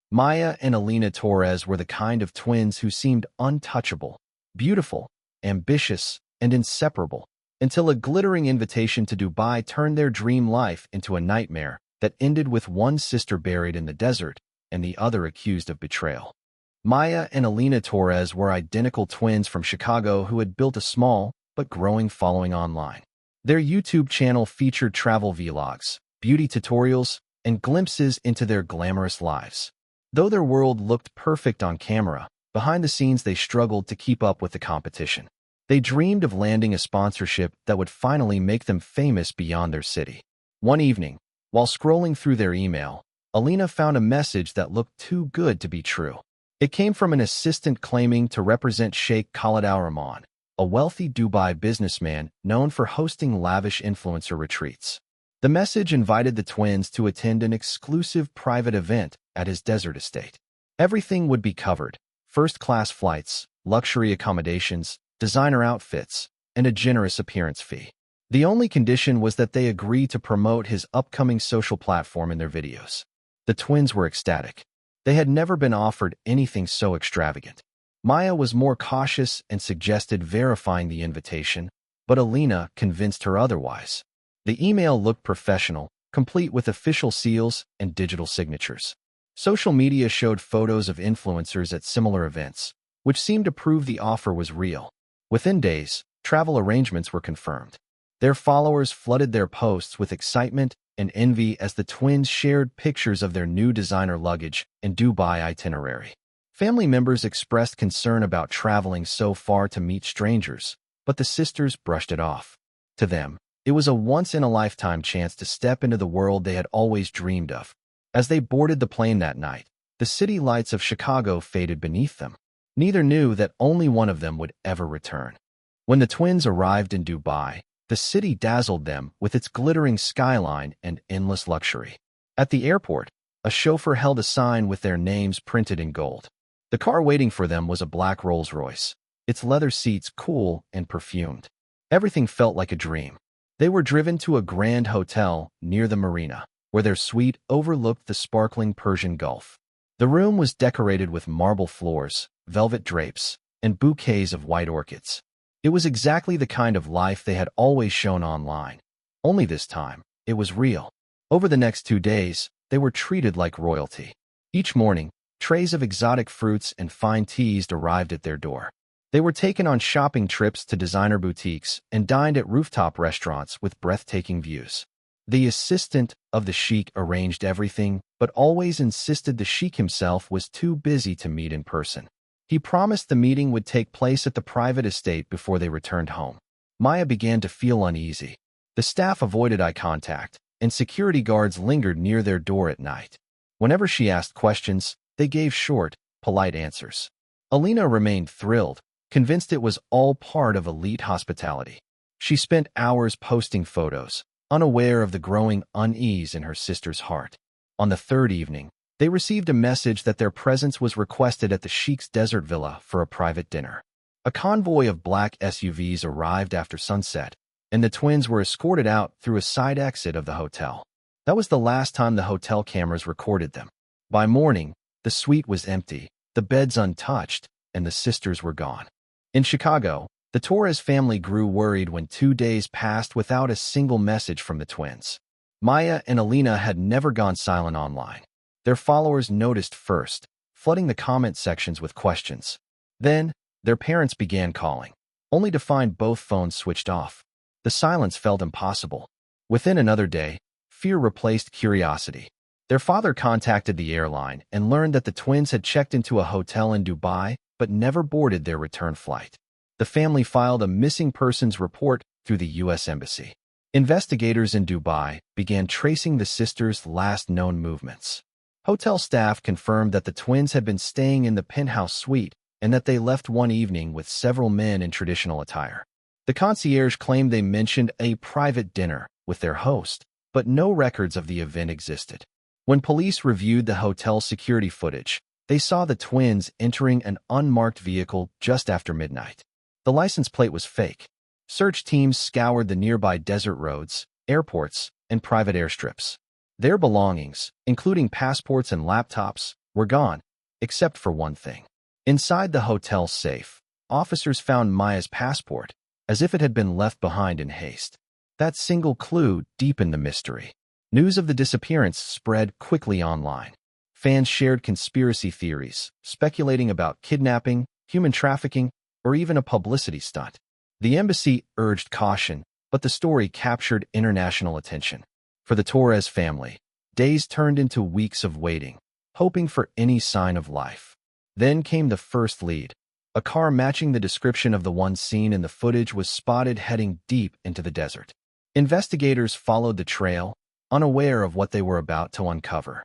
Maya and Alina Torres were the kind of twins who seemed untouchable, beautiful, ambitious, and inseparable, until a glittering invitation to Dubai turned their dream life into a nightmare that ended with one sister buried in the desert and the other accused of betrayal. Maya and Alina Torres were identical twins from Chicago who had built a small but growing following online. Their YouTube channel featured travel vlogs, beauty tutorials, and glimpses into their glamorous lives. Though their world looked perfect on camera, behind the scenes they struggled to keep up with the competition. They dreamed of landing a sponsorship that would finally make them famous beyond their city. One evening, while scrolling through their email, Alina found a message that looked too good to be true. It came from an assistant claiming to represent Sheikh Khalid Al-Rahman, a wealthy Dubai businessman known for hosting lavish influencer retreats. The message invited the twins to attend an exclusive private event at his desert estate. Everything would be covered: first-class flights, luxury accommodations, designer outfits, and a generous appearance fee. The only condition was that they agree to promote his upcoming social platform in their videos. The twins were ecstatic. They had never been offered anything so extravagant. Maya was more cautious and suggested verifying the invitation, but Alina convinced her otherwise. The email looked professional, complete with official seals and digital signatures. Social media showed photos of influencers at similar events, which seemed to prove the offer was real. Within days, travel arrangements were confirmed. Their followers flooded their posts with excitement and envy as the twins shared pictures of their new designer luggage and Dubai itinerary. Family members expressed concern about traveling so far to meet strangers, but the sisters brushed it off. To them, it was a once-in-a-lifetime chance to step into the world they had always dreamed of. As they boarded the plane that night, the city lights of Chicago faded beneath them. Neither knew that only one of them would ever return. When the twins arrived in Dubai, the city dazzled them with its glittering skyline and endless luxury. At the airport, a chauffeur held a sign with their names printed in gold. The car waiting for them was a black Rolls-Royce, its leather seats cool and perfumed. Everything felt like a dream. They were driven to a grand hotel near the marina, where their suite overlooked the sparkling Persian Gulf. The room was decorated with marble floors, velvet drapes, and bouquets of white orchids. It was exactly the kind of life they had always shown online. Only this time, it was real. Over the next 2 days, they were treated like royalty. Each morning, trays of exotic fruits and fine teas arrived at their door. They were taken on shopping trips to designer boutiques and dined at rooftop restaurants with breathtaking views. The assistant of the Sheikh arranged everything, but always insisted the Sheikh himself was too busy to meet in person. He promised the meeting would take place at the private estate before they returned home. Maya began to feel uneasy. The staff avoided eye contact, and security guards lingered near their door at night. Whenever she asked questions, they gave short, polite answers. Alina remained thrilled, convinced it was all part of elite hospitality. She spent hours posting photos, unaware of the growing unease in her sister's heart. On the third evening, they received a message that their presence was requested at the Sheikh's desert villa for a private dinner. A convoy of black SUVs arrived after sunset, and the twins were escorted out through a side exit of the hotel. That was the last time the hotel cameras recorded them. By morning, the suite was empty, the beds untouched, and the sisters were gone. In Chicago, the Torres family grew worried when 2 days passed without a single message from the twins. Maya and Alina had never gone silent online. Their followers noticed first, flooding the comment sections with questions. Then, their parents began calling, only to find both phones switched off. The silence felt impossible. Within another day, fear replaced curiosity. Their father contacted the airline and learned that the twins had checked into a hotel in Dubai but never boarded their return flight. The family filed a missing persons report through the U.S. Embassy. Investigators in Dubai began tracing the sisters' last known movements. Hotel staff confirmed that the twins had been staying in the penthouse suite and that they left one evening with several men in traditional attire. The concierge claimed they mentioned a private dinner with their host, but no records of the event existed. When police reviewed the hotel security footage, they saw the twins entering an unmarked vehicle just after midnight. The license plate was fake. Search teams scoured the nearby desert roads, airports, and private airstrips. Their belongings, including passports and laptops, were gone, except for one thing. Inside the hotel safe, officers found Maya's passport, as if it had been left behind in haste. That single clue deepened the mystery. News of the disappearance spread quickly online. Fans shared conspiracy theories, speculating about kidnapping, human trafficking, or even a publicity stunt. The embassy urged caution, but the story captured international attention. For the Torres family, days turned into weeks of waiting, hoping for any sign of life. Then came the first lead. A car matching the description of the one seen in the footage was spotted heading deep into the desert. Investigators followed the trail, unaware of what they were about to uncover.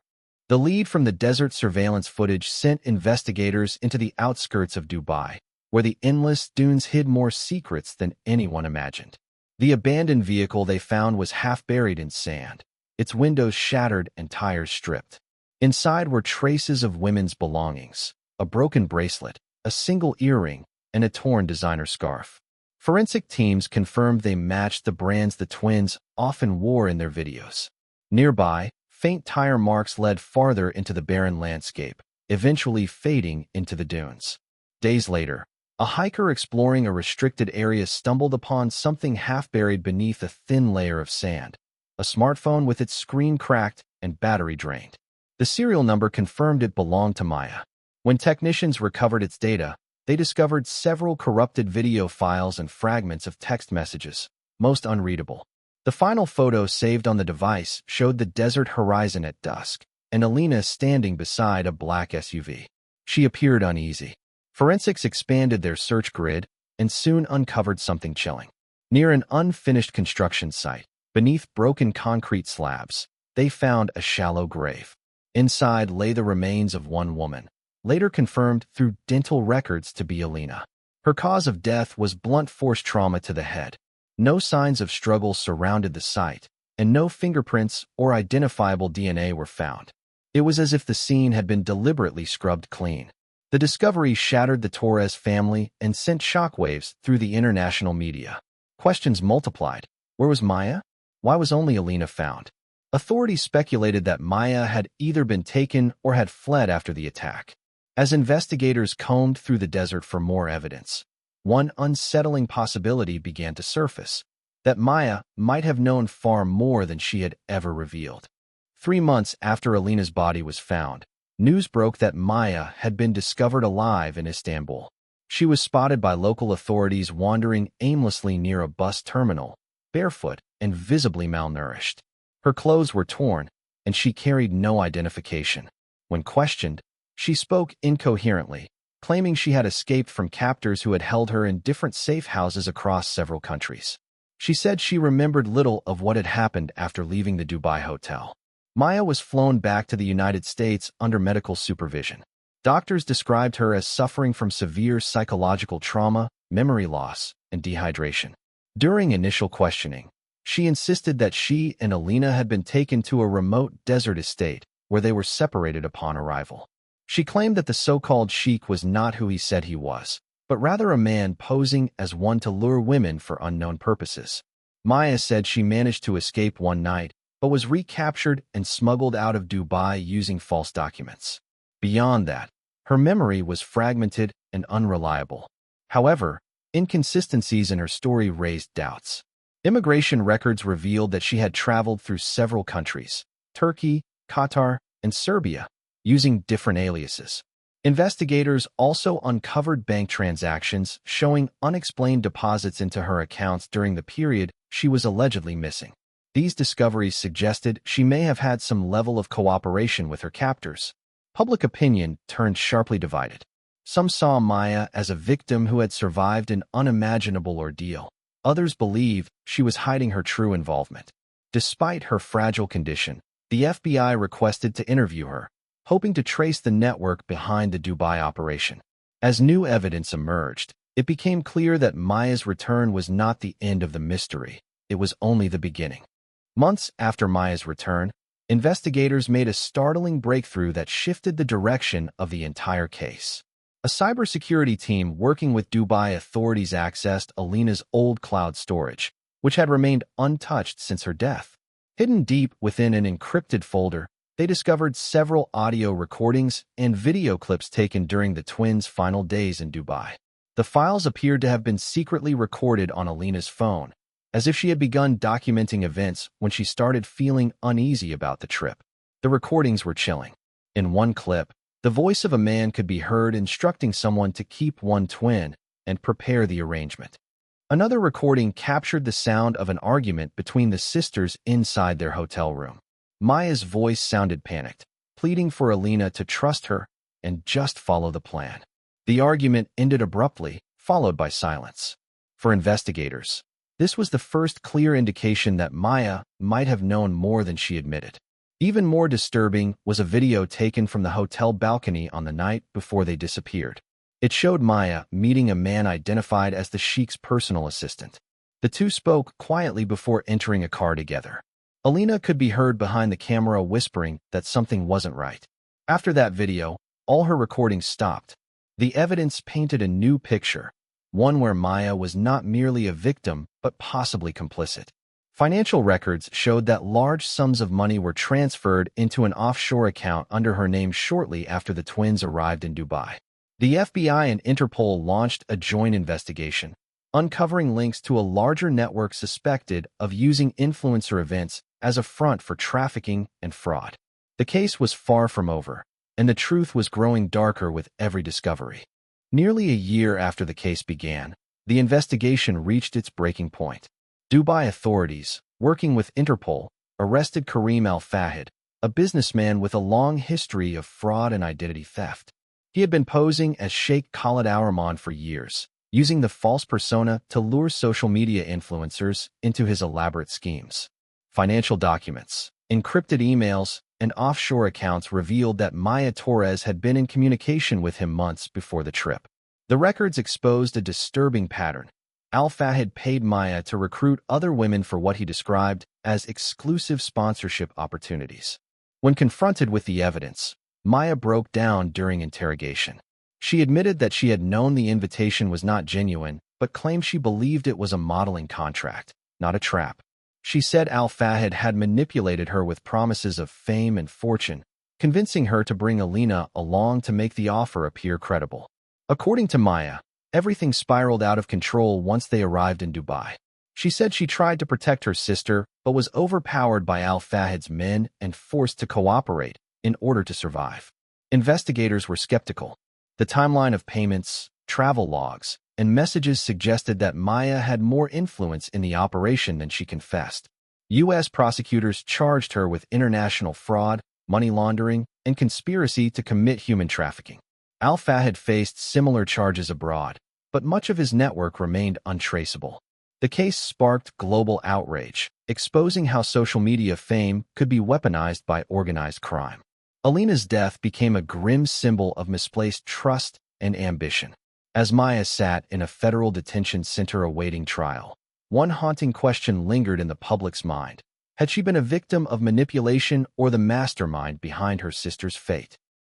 The lead from the desert surveillance footage sent investigators into the outskirts of Dubai, where the endless dunes hid more secrets than anyone imagined. The abandoned vehicle they found was half buried in sand, its windows shattered and tires stripped. Inside were traces of women's belongings, a broken bracelet, a single earring, and a torn designer scarf. Forensic teams confirmed they matched the brands the twins often wore in their videos. Nearby, faint tire marks led farther into the barren landscape, eventually fading into the dunes. Days later, a hiker exploring a restricted area stumbled upon something half-buried beneath a thin layer of sand, a smartphone with its screen cracked and battery drained. The serial number confirmed it belonged to Maya. When technicians recovered its data, they discovered several corrupted video files and fragments of text messages, most unreadable. The final photo saved on the device showed the desert horizon at dusk, and Alina standing beside a black SUV. She appeared uneasy. Forensics expanded their search grid and soon uncovered something chilling. Near an unfinished construction site, beneath broken concrete slabs, they found a shallow grave. Inside lay the remains of one woman, later confirmed through dental records to be Alina. Her cause of death was blunt force trauma to the head. No signs of struggle surrounded the site, and no fingerprints or identifiable DNA were found. It was as if the scene had been deliberately scrubbed clean. The discovery shattered the Torres family and sent shockwaves through the international media. Questions multiplied. Where was Maya? Why was only Alina found? Authorities speculated that Maya had either been taken or had fled after the attack. As investigators combed through the desert for more evidence, one unsettling possibility began to surface: that Maya might have known far more than she had ever revealed. 3 months after Alina's body was found, news broke that Maya had been discovered alive in Istanbul. She was spotted by local authorities wandering aimlessly near a bus terminal, barefoot and visibly malnourished. Her clothes were torn, and she carried no identification. When questioned, she spoke incoherently, claiming she had escaped from captors who had held her in different safe houses across several countries. She said she remembered little of what had happened after leaving the Dubai hotel. Maya was flown back to the United States under medical supervision. Doctors described her as suffering from severe psychological trauma, memory loss, and dehydration. During initial questioning, she insisted that she and Alina had been taken to a remote desert estate where they were separated upon arrival. She claimed that the so-called Sheikh was not who he said he was, but rather a man posing as one to lure women for unknown purposes. Maya said she managed to escape one night, but was recaptured and smuggled out of Dubai using false documents. Beyond that, her memory was fragmented and unreliable. However, inconsistencies in her story raised doubts. Immigration records revealed that she had traveled through several countries: Turkey, Qatar, and Serbia, using different aliases. Investigators also uncovered bank transactions showing unexplained deposits into her accounts during the period she was allegedly missing. These discoveries suggested she may have had some level of cooperation with her captors. Public opinion turned sharply divided. Some saw Maya as a victim who had survived an unimaginable ordeal. Others believed she was hiding her true involvement. Despite her fragile condition, the FBI requested to interview her, hoping to trace the network behind the Dubai operation. As new evidence emerged, it became clear that Maya's return was not the end of the mystery. It was only the beginning. Months after Maya's return, investigators made a startling breakthrough that shifted the direction of the entire case. A cybersecurity team working with Dubai authorities accessed Alina's old cloud storage, which had remained untouched since her death. Hidden deep within an encrypted folder, They discovered several audio recordings and video clips taken during the twins' final days in Dubai. The files appeared to have been secretly recorded on Alina's phone, as if she had begun documenting events when she started feeling uneasy about the trip. The recordings were chilling. In one clip, the voice of a man could be heard instructing someone to keep one twin and prepare the arrangement. Another recording captured the sound of an argument between the sisters inside their hotel room. Maya's voice sounded panicked, pleading for Alina to trust her and just follow the plan. The argument ended abruptly, followed by silence. For investigators, this was the first clear indication that Maya might have known more than she admitted. Even more disturbing was a video taken from the hotel balcony on the night before they disappeared. It showed Maya meeting a man identified as the Sheikh's personal assistant. The two spoke quietly before entering a car together. Alina could be heard behind the camera whispering that something wasn't right. After that video, all her recordings stopped. The evidence painted a new picture, one where Maya was not merely a victim but possibly complicit. Financial records showed that large sums of money were transferred into an offshore account under her name shortly after the twins arrived in Dubai. The FBI and Interpol launched a joint investigation, uncovering links to a larger network suspected of using influencer events as a front for trafficking and fraud. The case was far from over, and the truth was growing darker with every discovery. Nearly a year after the case began, the investigation reached its breaking point. Dubai authorities, working with Interpol, arrested Karim Al-Fahid, a businessman with a long history of fraud and identity theft. He had been posing as Sheikh Khalid Al-Rahman for years, using the false persona to lure social media influencers into his elaborate schemes. Financial documents, encrypted emails, and offshore accounts revealed that Maya Torres had been in communication with him months before the trip. The records exposed a disturbing pattern. Al-Fahid paid Maya to recruit other women for what he described as exclusive sponsorship opportunities. When confronted with the evidence, Maya broke down during interrogation. She admitted that she had known the invitation was not genuine, but claimed she believed it was a modeling contract, not a trap. She said Al-Fahid had manipulated her with promises of fame and fortune, convincing her to bring Alina along to make the offer appear credible. According to Maya, everything spiraled out of control once they arrived in Dubai. She said she tried to protect her sister, but was overpowered by Al-Fahid's men and forced to cooperate in order to survive. Investigators were skeptical. The timeline of payments, travel logs, and messages suggested that Maya had more influence in the operation than she confessed. U.S. prosecutors charged her with international fraud, money laundering, and conspiracy to commit human trafficking. Al-Fahid faced similar charges abroad, but much of his network remained untraceable. The case sparked global outrage, exposing how social media fame could be weaponized by organized crime. Alina's death became a grim symbol of misplaced trust and ambition. As Maya sat in a federal detention center awaiting trial, one haunting question lingered in the public's mind. Had she been a victim of manipulation or the mastermind behind her sister's fate?